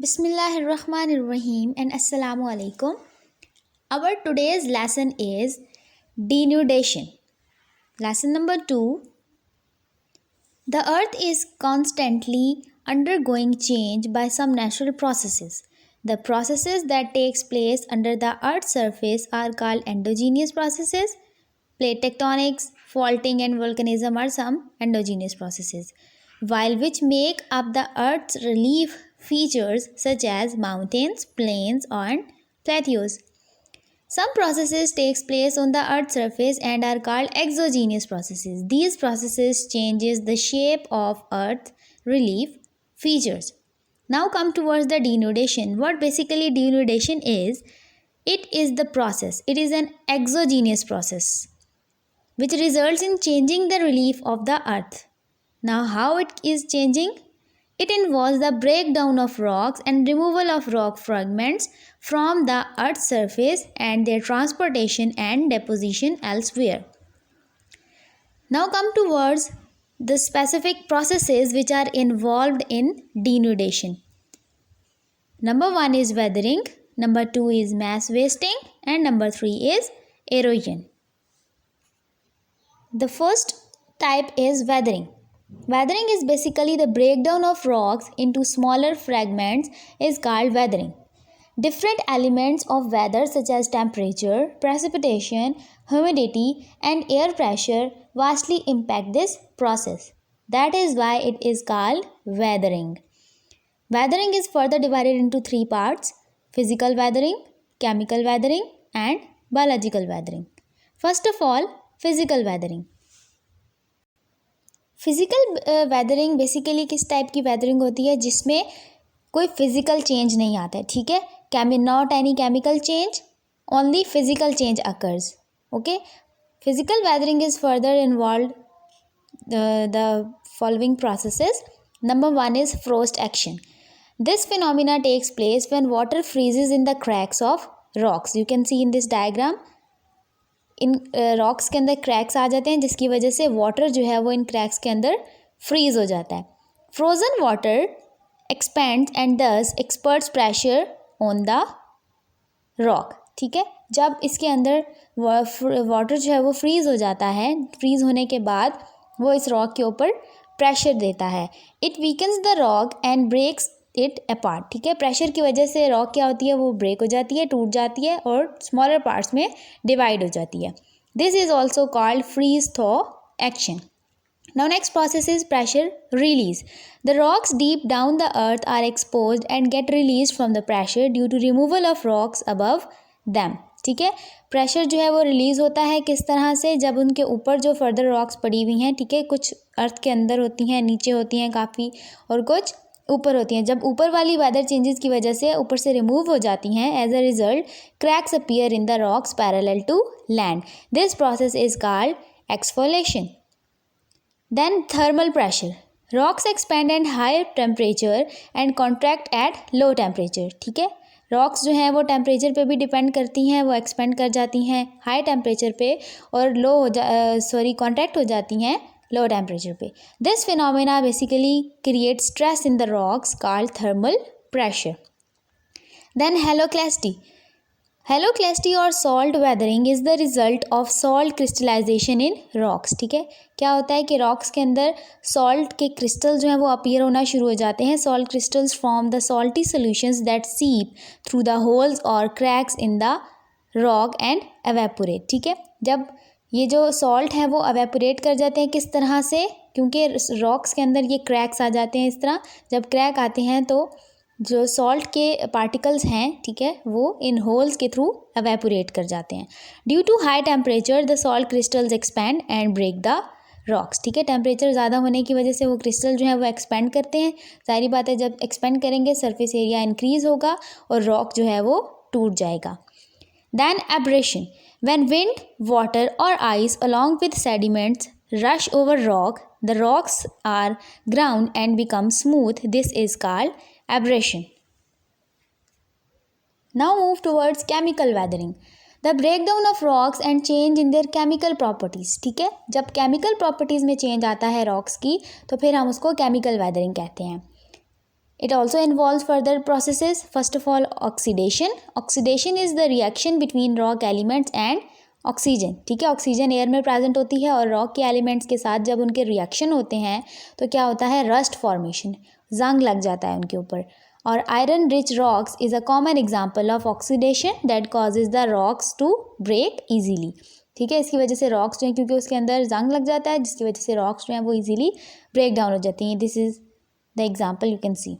Bismillahirrahmanirrahim and Assalamu alaikum. Our today's lesson is denudation. Lesson number 2. The earth is constantly undergoing change by some natural processes. The processes that takes place under the earth's surface are called endogenous processes. Plate tectonics, faulting and volcanism are some endogenous processes, while which make up the earth's relief features such as mountains, plains and plateaus. Some processes takes place on the earth's surface and are called exogenous processes. These processes changes the shape of earth relief features. Now come towards the denudation. What basically denudation is? It is the process. It is an exogenous process which results in changing the relief of the earth. Now how it is changing? It involves the breakdown of rocks and removal of rock fragments from the earth's surface and their transportation and deposition elsewhere. Now come towards the specific processes which are involved in denudation. Number 1 is weathering, number 2 is mass wasting and number 3 is erosion. The first type is weathering. Weathering is basically the breakdown of rocks into smaller fragments is called weathering. Different elements of weather such as temperature, precipitation, humidity and air pressure vastly impact this process. That is why it is called weathering. Weathering is further divided into 3 parts: physical weathering, chemical weathering and biological weathering. First of all, physical weathering. Physical weathering basically किस type की weathering होती है जिसमें कोई physical change नहीं आता है, ठीक है, not any chemical change, only physical change occurs. Okay, physical weathering is further involve the following processes. Number 1 is frost action. This phenomena takes place when water freezes in the cracks of rocks. You can see in this diagram, इन rocks के अंदर cracks आ जाते हैं जिसकी वजह से water जो है वो इन क्रैक्स के अंदर फ्रीज हो जाता है. फ्रोज़न वाटर एक्सपेंड्स एंड दस experts pressure on the rock. ठीक है, जब इसके अंदर वाटर जो है वो फ्रीज़ हो जाता है, फ्रीज़ होने के बाद वो इस रॉक के ऊपर प्रेशर देता है. It weakens the rock and breaks it apart. ठीक है, प्रेशर की वजह से रॉक क्या होती है, वो ब्रेक हो जाती है, टूट जाती है और स्मॉलर पार्ट्स में डिवाइड हो जाती है. This is also called freeze thaw action. Now next process is pressure release. The rocks deep down the earth are exposed and get released from the pressure due to removal of rocks above them. ठीक है, pressure जो है वो release होता है किस तरह से, जब उनके ऊपर जो फर्दर रॉक्स पड़ी हुई हैं, ठीक है, कुछ अर्थ के अंदर होती हैं, नीचे होती हैं काफ़ी और कुछ ऊपर होती हैं. जब ऊपर वाली वेदर चेंजेस की वजह से ऊपर से रिमूव हो जाती हैं, as a result cracks appear in the rocks parallel to land. This process is called exfoliation. Then thermal pressure. Rocks expand at high temperature and contract at low temperature. ठीक है, रॉक्स जो हैं वो temperature पे भी depend करती हैं, वो एक्सपेंड कर जाती हैं हाई टेम्परेचर पे और कॉन्ट्रैक्ट हो जाती हैं लो टेम्परेचर पे. This phenomena basically create stress in the rocks called thermal pressure. Then haloclasty. Haloclasty और salt weathering is the result of salt crystallization in rocks. ठीक है, क्या होता है कि रॉक्स के अंदर सॉल्ट के क्रिस्टल जो हैं वो अपीयर होना शुरू हो जाते हैं. Salt crystals form the salty solutions that सीप थ्रू द होल्स और cracks in the rock and evaporate. ठीक है, जब ये जो सॉल्ट है वो एवेपोरेट कर जाते हैं किस तरह से, क्योंकि रॉक्स के अंदर ये क्रैक्स आ जाते हैं. इस तरह जब क्रैक आते हैं तो जो सॉल्ट के पार्टिकल्स हैं, ठीक है, वो इन होल्स के थ्रू एवेपोरेट कर जाते हैं. Due to high temperature the salt crystals expand and break the rocks. ठीक है, टेम्परेचर ज़्यादा होने की वजह से वो क्रिस्टल जो है वो एक्सपेंड करते हैं. सारी बात है, जब एक्सपेंड करेंगे सरफेस एरिया इंक्रीज होगा और रॉक जो है वो टूट जाएगा. Then abrasion. When wind, water और ice along with sediments rush over rock, the rocks are ground and become smooth. This is called abrasion. Now move towards chemical weathering. The breakdown of rocks and change in their chemical properties. ठीक है, जब chemical properties में change आता है rocks की तो फिर हम उसको chemical weathering कहते हैं. It also involves further processes. First of all, oxidation. Oxidation is the reaction between rock elements and oxygen. ठीक है, ऑक्सीजन एयर में प्रेजेंट होती है और रॉक के एलिमेंट्स के साथ जब उनके रिएक्शन होते हैं तो क्या होता है, रस्ट फॉर्मेशन, जंग लग जाता है उनके ऊपर. और iron rich rocks is a common example of oxidation that causes the rocks to break easily. ठीक है, इसकी वजह से रॉक्स जो हैं, क्योंकि उसके अंदर जंग लग जाता है जिसकी वजह से रॉक्स जो हैं वो इजीली ब्रेक डाउन हो जाती हैं. This is the example you can C.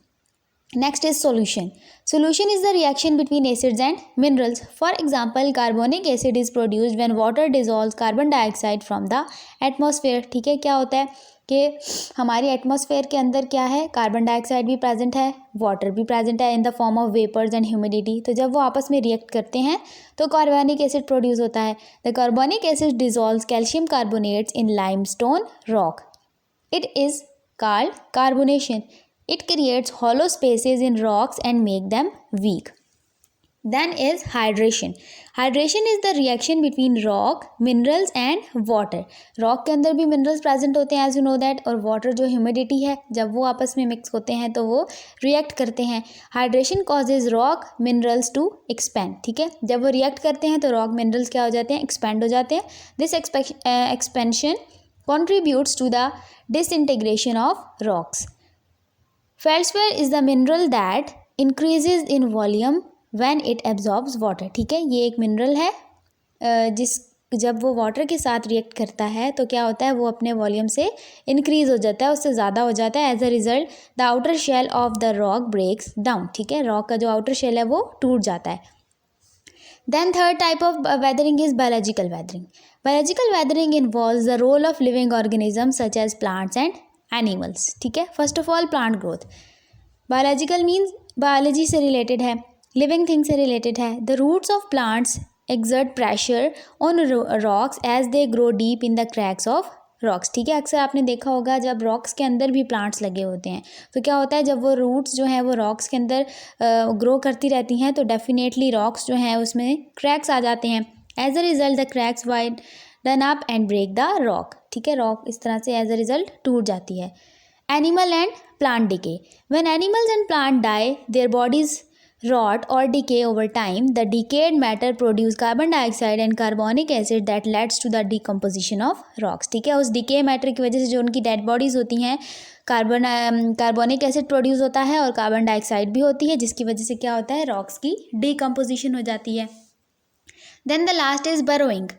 Next is solution. Solution is the reaction between acids and minerals. For example, carbonic acid is produced when water dissolves carbon dioxide from the atmosphere. ठीक है, क्या होता है कि हमारी atmosphere के अंदर क्या है, कार्बन डाइऑक्साइड भी प्रेजेंट है, वाटर भी प्रेजेंट है in the form of vapours and humidity. तो जब वो आपस में रिएक्ट करते हैं तो कार्बोनिक एसिड प्रोड्यूस होता है. The carbonic acid dissolves calcium carbonates in limestone rock. It is called carbonation. It creates hollow spaces in rocks and make them weak. Then is hydration. Hydration is the reaction between rock, minerals and water. Rock के अंदर भी minerals present होते हैं as you know that, और water जो humidity है जब वो आपस में mix होते हैं तो वो react करते हैं. Hydration causes rock minerals to expand. ठीक है, जब वो react करते हैं तो rock minerals क्या हो जाते हैं, expand हो जाते हैं. This expansion contributes to the disintegration of rocks. Feldspar is the mineral that increases in volume when it absorbs water. ठीक है, ये एक मिनरल है जब वो वाटर के साथ रिएक्ट करता है तो क्या होता है, वो अपने वॉल्यूम से इंक्रीज हो जाता है, उससे ज़्यादा हो जाता है. As a result the outer shell of the rock breaks down. ठीक है, रॉक का जो आउटर शेल है वो टूट जाता है. Then third type of weathering is biological weathering. Biological weathering involves the role of living organisms such as plants and animals. ठीक है, first of all plant growth. Biological means biology से related है, living thing से related है. The roots of plants exert pressure on rocks as they grow deep in the cracks of rocks. ठीक है, अक्सर आपने देखा होगा जब रॉक्स के अंदर भी प्लांट्स लगे होते हैं तो क्या होता है, जब वो रूट्स जो हैं वो रॉक्स के अंदर ग्रो करती रहती हैं तो डेफिनेटली रॉक्स जो हैं उसमें क्रैक्स आ जाते हैं. As a result the cracks widen up and break the rock. ठीक है, रॉक इस तरह से एज अ रिजल्ट टूट जाती है. Animal and plant decay. When animals and plant die, their bodies rot or decay over time. The decayed matter produce carbon dioxide and carbonic acid that leads to the decomposition of rocks. ठीक है, उस decay matter की वजह से जो उनकी dead bodies होती हैं कार्बोनिक एसिड प्रोड्यूस होता है और कार्बन डाइऑक्साइड भी होती है जिसकी वजह से क्या होता है, रॉक्स की डिकम्पोजिशन हो जाती है. Then the last is burrowing.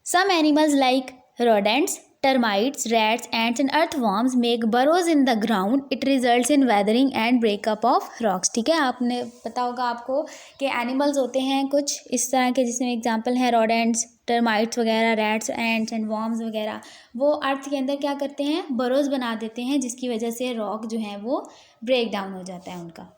Some animals like rodents, termites, rats, ants and earthworms make burrows in the ground. It results in weathering and breakup of rocks. ठीक है, आपने पता होगा आपको कि एनिमल्स होते हैं कुछ इस तरह के जिसमें एग्जांपल है रोडेंट्स, टर्माइट्स वगैरह, रैट्स, एंड्स एंड वॉर्म्स वगैरह. वो अर्थ के अंदर क्या करते हैं, बरोज बना देते हैं जिसकी वजह से रॉक जो है वो ब्रेक डाउन हो जाता है उनका.